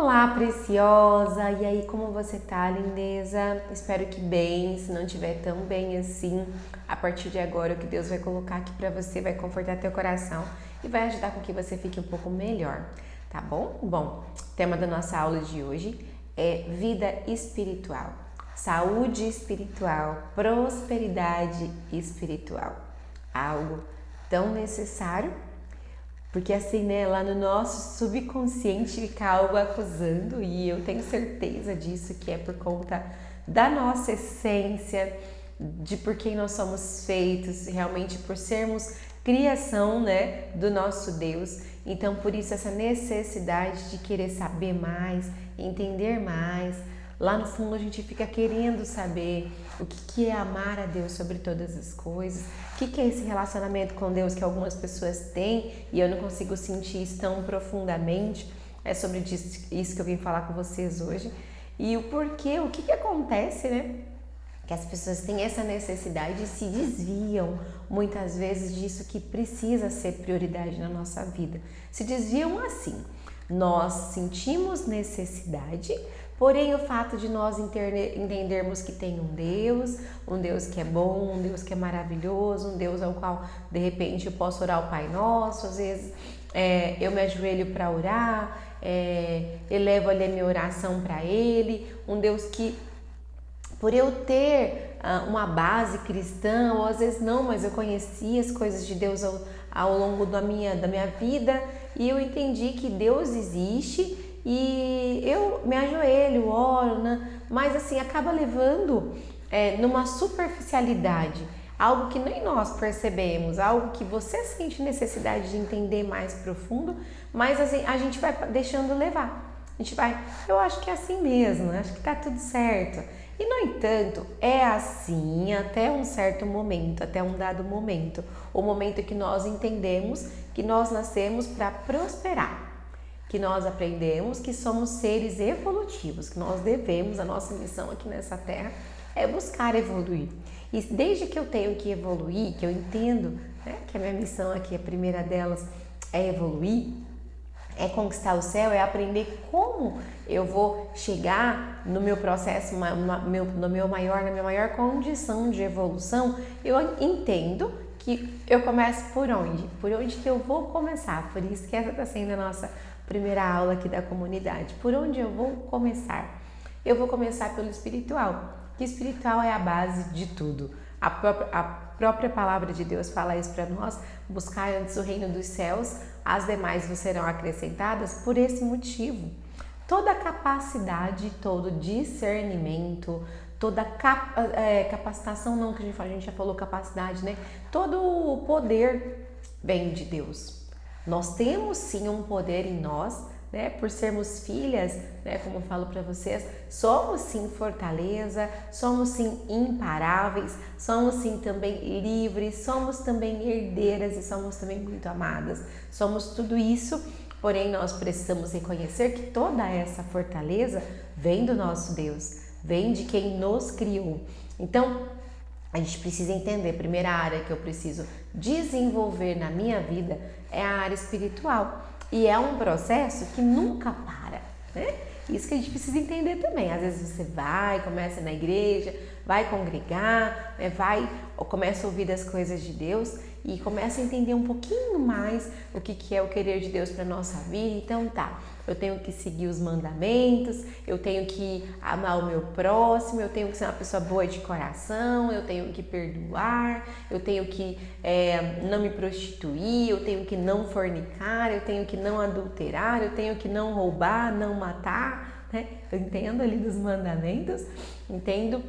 Olá, preciosa! E aí, como você tá, lindeza? Espero que bem. Se não estiver tão bem assim, a partir de agora, o que Deus vai colocar aqui pra você vai confortar teu coração e vai ajudar com que você fique um pouco melhor, tá bom? Bom, o tema da nossa aula de hoje é vida espiritual, saúde espiritual, prosperidade espiritual. Algo tão necessário. Porque assim, né, lá no nosso subconsciente fica algo acusando e eu tenho certeza disso, que é por conta da nossa essência, de por quem nós somos feitos, realmente por sermos criação, né, do nosso Deus. Então, por isso essa necessidade de querer saber mais, entender mais. Lá no fundo a gente fica querendo saber o que é amar a Deus sobre todas as coisas, o que é esse relacionamento com Deus que algumas pessoas têm e eu não consigo sentir isso tão profundamente. É sobre isso que eu vim falar com vocês hoje. E o porquê, o que acontece, né? Que as pessoas têm essa necessidade e se desviam muitas vezes disso que precisa ser prioridade na nossa vida. Se desviam assim. Nós sentimos necessidade, porém o fato de nós entendermos que tem um Deus que é bom, um Deus que é maravilhoso, um Deus ao qual de repente eu posso orar o Pai Nosso, às vezes eu me ajoelho para orar, elevo ali a minha oração para Ele, um Deus que por eu ter uma base cristã, ou às vezes não, mas eu conheci as coisas de Deus ao longo da minha vida e eu entendi que Deus existe e eu me ajoelho, oro, né? Mas assim, acaba levando numa superficialidade, algo que nem nós percebemos, algo que você sente necessidade de entender mais profundo, mas assim, a gente vai deixando levar. A gente vai, eu acho que é assim mesmo, acho que tá tudo certo. E, no entanto, é assim até um certo momento, até um dado momento. O momento que nós entendemos que nós nascemos para prosperar, que nós aprendemos que somos seres evolutivos, que nós devemos, a nossa missão aqui nessa terra é buscar evoluir. E desde que eu tenho que evoluir, que eu entendo, né, que a minha missão aqui, a primeira delas, é evoluir, é conquistar o céu, é aprender como eu vou chegar no meu processo, na minha maior condição de evolução. Eu entendo que eu começo por onde? Por onde que eu vou começar? Por isso que essa está sendo a nossa primeira aula aqui da comunidade. Por onde eu vou começar? Eu vou começar pelo espiritual, que espiritual é a base de tudo. A própria palavra de Deus fala isso para nós: buscar antes o reino dos céus, as demais vos serão acrescentadas. Por esse motivo, toda a capacidade, todo discernimento, toda capacitação, não que a gente já falou capacidade, né? Todo o poder vem de Deus. Nós temos sim um poder em nós, né? Por sermos filhas, né? Como eu falo para vocês, somos sim fortaleza, somos sim imparáveis, somos sim também livres, somos também herdeiras e somos também muito amadas. Somos tudo isso, porém nós precisamos reconhecer que toda essa fortaleza vem do nosso Deus, vem de quem nos criou. Então, a gente precisa entender, a primeira área que eu preciso desenvolver na minha vida é a área espiritual. E é um processo que nunca para, né? Isso que a gente precisa entender também. Às vezes você vai, começa na igreja, vai congregar, né? Começa a ouvir das coisas de Deus e começa a entender um pouquinho mais o que é o querer de Deus para nossa vida. Então eu tenho que seguir os mandamentos, eu tenho que amar o meu próximo, eu tenho que ser uma pessoa boa de coração, eu tenho que perdoar, eu tenho que não me prostituir, eu tenho que não fornicar, eu tenho que não adulterar, eu tenho que não roubar, não matar, né? Eu entendo ali dos mandamentos, entendo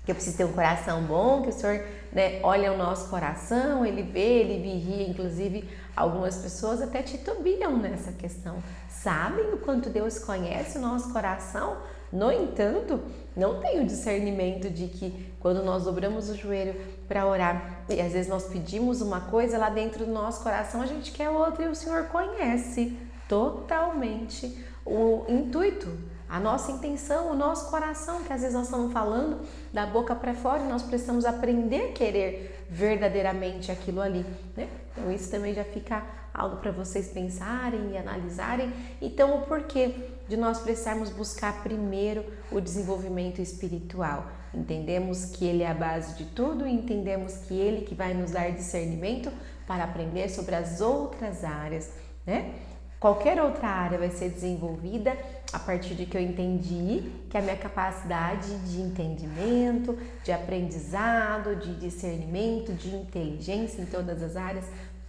que eu preciso ter um coração bom, que o Senhor, né, olha o nosso coração, Ele vê, Ele vigia. Inclusive, algumas pessoas até titubeam nessa questão. Sabem o quanto Deus conhece o nosso coração? No entanto, não tem o discernimento de que quando nós dobramos o joelho para orar e às vezes nós pedimos uma coisa, lá dentro do nosso coração a gente quer outra e o Senhor conhece totalmente o intuito, a nossa intenção, o nosso coração, que às vezes nós estamos falando da boca para fora e nós precisamos aprender a querer verdadeiramente aquilo ali, né? Então isso também já fica algo para vocês pensarem e analisarem. Então, o porquê de nós precisarmos buscar primeiro o desenvolvimento espiritual. Entendemos que ele é a base de tudo e entendemos que ele que vai nos dar discernimento para aprender sobre as outras áreas, né? Qualquer outra área vai ser desenvolvida a partir de que eu entendi que a minha capacidade de entendimento, de aprendizado, de discernimento, de inteligência em todas as áreas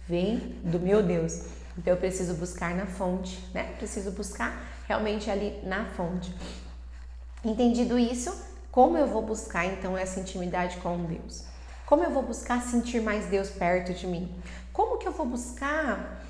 vem do meu Deus. Então eu preciso buscar na fonte, né? Preciso buscar realmente ali na fonte. Entendido isso, como eu vou buscar então essa intimidade com Deus? Como eu vou buscar sentir mais Deus perto de mim? Como que eu vou buscar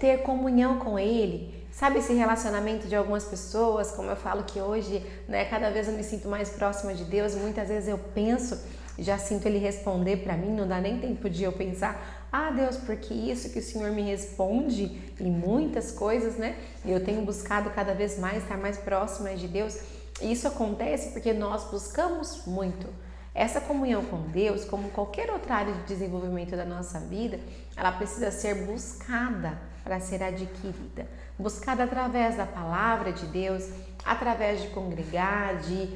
ter comunhão com Ele? Sabe esse relacionamento de algumas pessoas, como eu falo que hoje, né, cada vez eu me sinto mais próxima de Deus, muitas vezes eu penso, já sinto Ele responder para mim, não dá nem tempo de eu pensar, Deus, porque isso que o Senhor me responde em muitas coisas, né? E eu tenho buscado cada vez mais estar mais próxima de Deus. E isso acontece porque nós buscamos muito. Essa comunhão com Deus, como qualquer outra área de desenvolvimento da nossa vida, ela precisa ser buscada para ser adquirida. Buscada através da palavra de Deus, através de congregar, de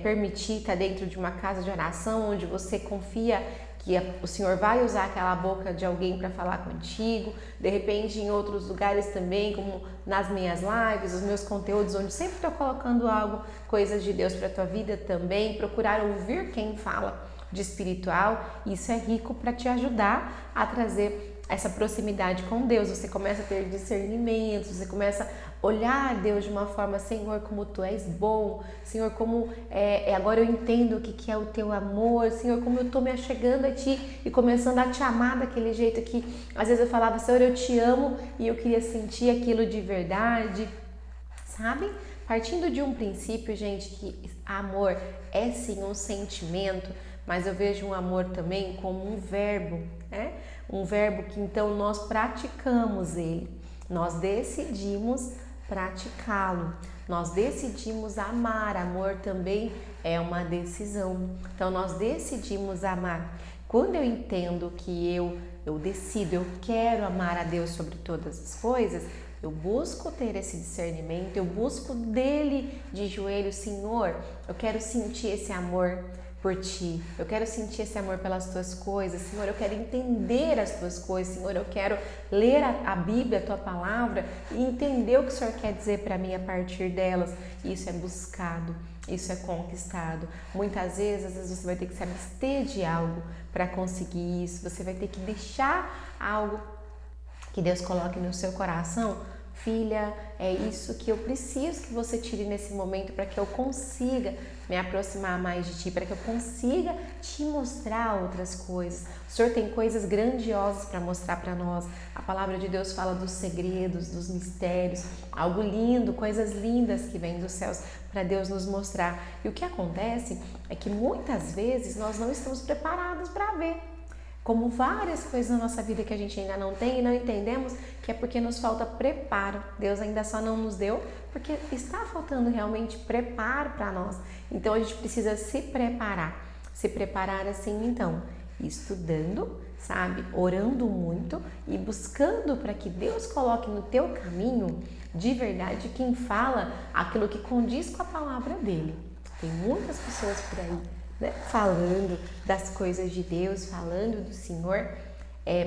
permitir estar dentro de uma casa de oração, onde você confia que o Senhor vai usar aquela boca de alguém para falar contigo, de repente em outros lugares também, como nas minhas lives, os meus conteúdos, onde sempre estou colocando algo, coisas de Deus para a tua vida também, procurar ouvir quem fala de espiritual, isso é rico para te ajudar a trazer essa proximidade com Deus. Você começa a ter discernimento, você começa a olhar Deus de uma forma, Senhor, como Tu és bom, Senhor, como agora eu entendo o que é o Teu amor, Senhor, como eu estou me achegando a Ti e começando a Te amar daquele jeito que às vezes eu falava, Senhor, eu Te amo e eu queria sentir aquilo de verdade, sabe? Partindo de um princípio, gente, que amor é sim um sentimento, mas eu vejo um amor também como um verbo, né? Um verbo que então nós praticamos ele, nós decidimos praticá-lo, nós decidimos amar. Amor também é uma decisão, então nós decidimos amar. Quando eu entendo que eu decido, eu quero amar a Deus sobre todas as coisas, eu busco ter esse discernimento, eu busco dele de joelho, Senhor, eu quero sentir esse amor por Ti, eu quero sentir esse amor pelas Tuas coisas, Senhor, eu quero entender as Tuas coisas, Senhor, eu quero ler a Bíblia, a Tua Palavra e entender o que o Senhor quer dizer para mim a partir delas. Isso é buscado, isso é conquistado. Muitas vezes, às vezes você vai ter que se abster de algo para conseguir isso, você vai ter que deixar algo que Deus coloque no seu coração. Filha, é isso que eu preciso que você tire nesse momento para que eu consiga me aproximar mais de Ti, para que eu consiga Te mostrar outras coisas. O Senhor tem coisas grandiosas para mostrar para nós. A palavra de Deus fala dos segredos, dos mistérios, algo lindo, coisas lindas que vêm dos céus para Deus nos mostrar. E o que acontece é que muitas vezes nós não estamos preparados para ver. Como várias coisas na nossa vida que a gente ainda não tem e não entendemos, que é porque nos falta preparo. Deus ainda só não nos deu porque está faltando realmente preparo para nós. Então a gente precisa se preparar assim então, estudando, sabe, orando muito e buscando para que Deus coloque no teu caminho de verdade quem fala aquilo que condiz com a palavra dele. Tem muitas pessoas por aí, né, falando das coisas de Deus, falando do Senhor,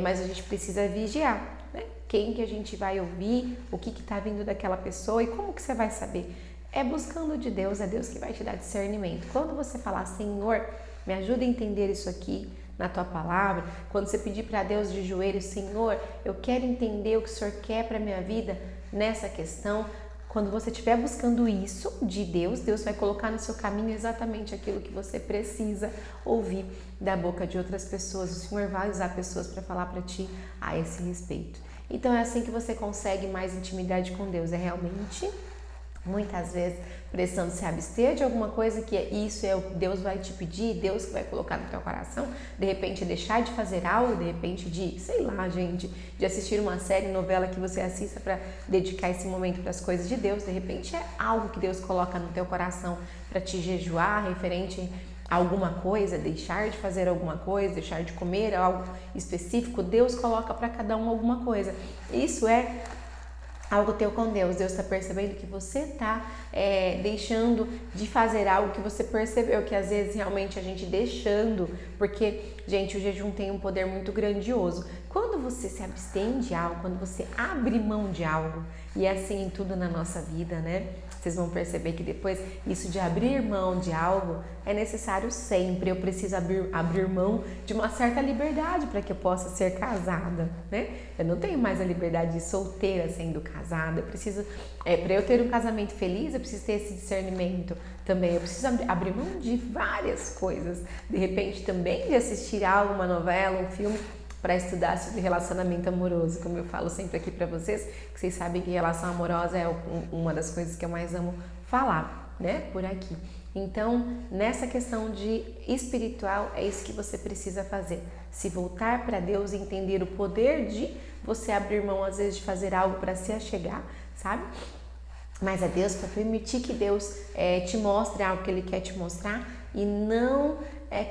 mas a gente precisa vigiar, né? Quem que a gente vai ouvir, o que está vindo daquela pessoa e como que você vai saber? É buscando de Deus, é Deus que vai te dar discernimento. Quando você falar, Senhor, me ajuda a entender isso aqui na Tua Palavra, quando você pedir para Deus de joelhos, Senhor, eu quero entender o que o Senhor quer para a minha vida nessa questão. Quando você estiver buscando isso de Deus, Deus vai colocar no seu caminho exatamente aquilo que você precisa ouvir da boca de outras pessoas. O Senhor vai usar pessoas para falar para ti a esse respeito. Então é assim que você consegue mais intimidade com Deus. É realmente, muitas vezes, precisando se abster de alguma coisa que isso é o que Deus vai te pedir, Deus que vai colocar no teu coração, de repente deixar de fazer algo, de repente de, sei lá, gente, de assistir uma série, novela que você assista para dedicar esse momento para as coisas de Deus, de repente é algo que Deus coloca no teu coração para te jejuar, referente alguma coisa, deixar de fazer alguma coisa, deixar de comer algo específico, Deus coloca para cada um alguma coisa. Isso é algo teu com Deus. Deus está percebendo que você está deixando de fazer algo que você percebeu que às vezes realmente a gente deixando, porque, gente, o jejum tem um poder muito grandioso. Quando você se abstém de algo, quando você abre mão de algo, e é assim em tudo na nossa vida, né? Vocês vão perceber que depois isso de abrir mão de algo é necessário sempre. Eu preciso abrir mão de uma certa liberdade para que eu possa ser casada, né? Eu não tenho mais a liberdade de solteira sendo casada. Eu preciso, para eu ter um casamento feliz, eu preciso ter esse discernimento também. Eu preciso abrir mão de várias coisas. De repente também de assistir algo, uma novela, um filme, para estudar sobre relacionamento amoroso, como eu falo sempre aqui para vocês, que vocês sabem que relação amorosa é uma das coisas que eu mais amo falar, né, por aqui. Então, nessa questão de espiritual, é isso que você precisa fazer. Se voltar para Deus e entender o poder de você abrir mão, às vezes, de fazer algo para se achegar, sabe? Mas a Deus, para permitir que Deus te mostre algo que Ele quer te mostrar e não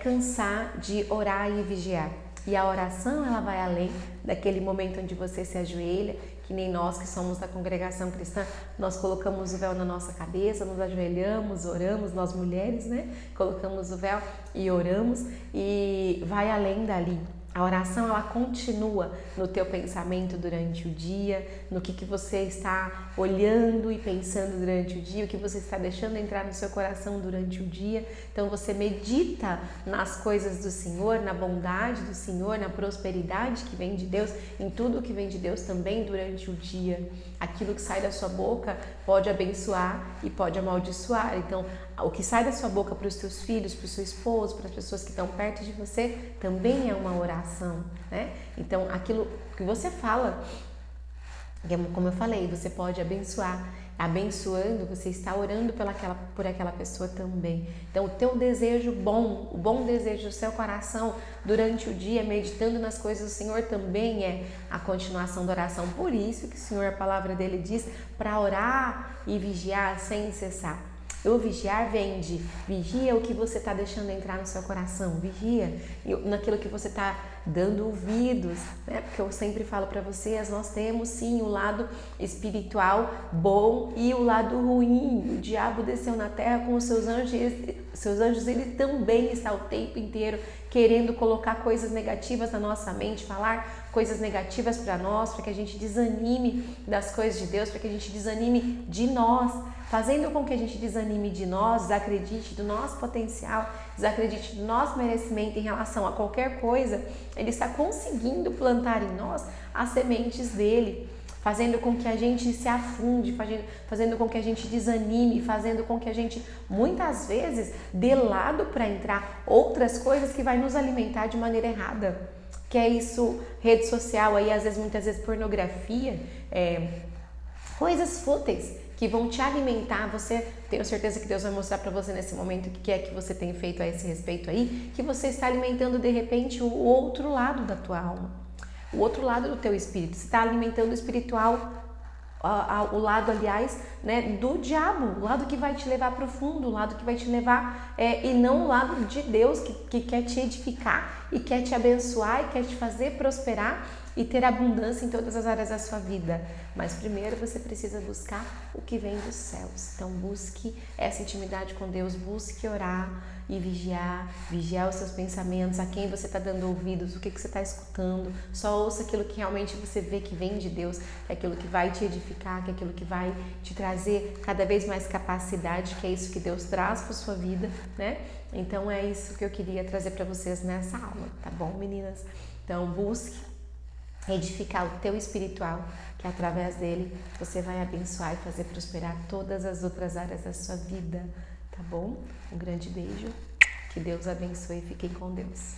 cansar de orar e vigiar. E a oração, ela vai além daquele momento onde você se ajoelha, que nem nós que somos da congregação cristã, nós colocamos o véu na nossa cabeça, nos ajoelhamos, oramos, nós mulheres, né? Colocamos o véu e oramos, e vai além dali. A oração, ela continua no teu pensamento durante o dia, no que você está olhando e pensando durante o dia, o que você está deixando entrar no seu coração durante o dia. Então você medita nas coisas do Senhor, na bondade do Senhor, na prosperidade que vem de Deus, em tudo que vem de Deus também durante o dia. Aquilo que sai da sua boca pode abençoar e pode amaldiçoar. Então, o que sai da sua boca para os teus filhos, para o seu esposo, para as pessoas que estão perto de você, também é uma oração, né? Então, aquilo que você fala, como eu falei, você pode abençoar. Abençoando, você está orando por aquela pessoa também. Então, o teu desejo bom, o bom desejo do seu coração durante o dia, meditando nas coisas do Senhor, também é a continuação da oração. Por isso que o Senhor, a palavra dele diz, para orar e vigiar sem cessar. O vigiar vem de vigia o que você está deixando entrar no seu coração, vigia naquilo que você está dando ouvidos, né? Porque eu sempre falo para vocês, nós temos sim o lado espiritual bom e o lado ruim. O diabo desceu na terra com os seus anjos, ele também está o tempo inteiro querendo colocar coisas negativas na nossa mente, falar coisas negativas para nós, para que a gente desanime das coisas de Deus, para que a gente desanime de nós, fazendo com que a gente desanime de nós, desacredite do nosso potencial, desacredite do nosso merecimento em relação a qualquer coisa. Ele está conseguindo plantar em nós as sementes dele, fazendo com que a gente se afunde, fazendo com que a gente desanime, fazendo com que a gente, muitas vezes, dê lado para entrar outras coisas que vai nos alimentar de maneira errada. Que é isso, rede social, aí às vezes, muitas vezes pornografia, coisas fúteis que vão te alimentar. Você, tenho certeza que Deus vai mostrar para você nesse momento o que é que você tem feito a esse respeito aí, que você está alimentando de repente o outro lado da tua alma, o outro lado do teu espírito. Você está alimentando o espiritual, o lado, aliás, né, do diabo, o lado que vai te levar para o fundo, o lado que vai te levar, e não o lado de Deus que quer te edificar e quer te abençoar e quer te fazer prosperar e ter abundância em todas as áreas da sua vida. Mas primeiro você precisa buscar o que vem dos céus. Então busque essa intimidade com Deus, busque orar e vigiar os seus pensamentos, a quem você está dando ouvidos, o que você está escutando. Só ouça aquilo que realmente você vê que vem de Deus, que é aquilo que vai te edificar, que é aquilo que vai te trazer cada vez mais capacidade, que é isso que Deus traz para a sua vida, né? Então é isso que eu queria trazer para vocês nessa aula, tá bom, meninas? Então busque edificar o teu espiritual, que através dele você vai abençoar e fazer prosperar todas as outras áreas da sua vida, tá bom? Um grande beijo, que Deus abençoe e fiquem com Deus.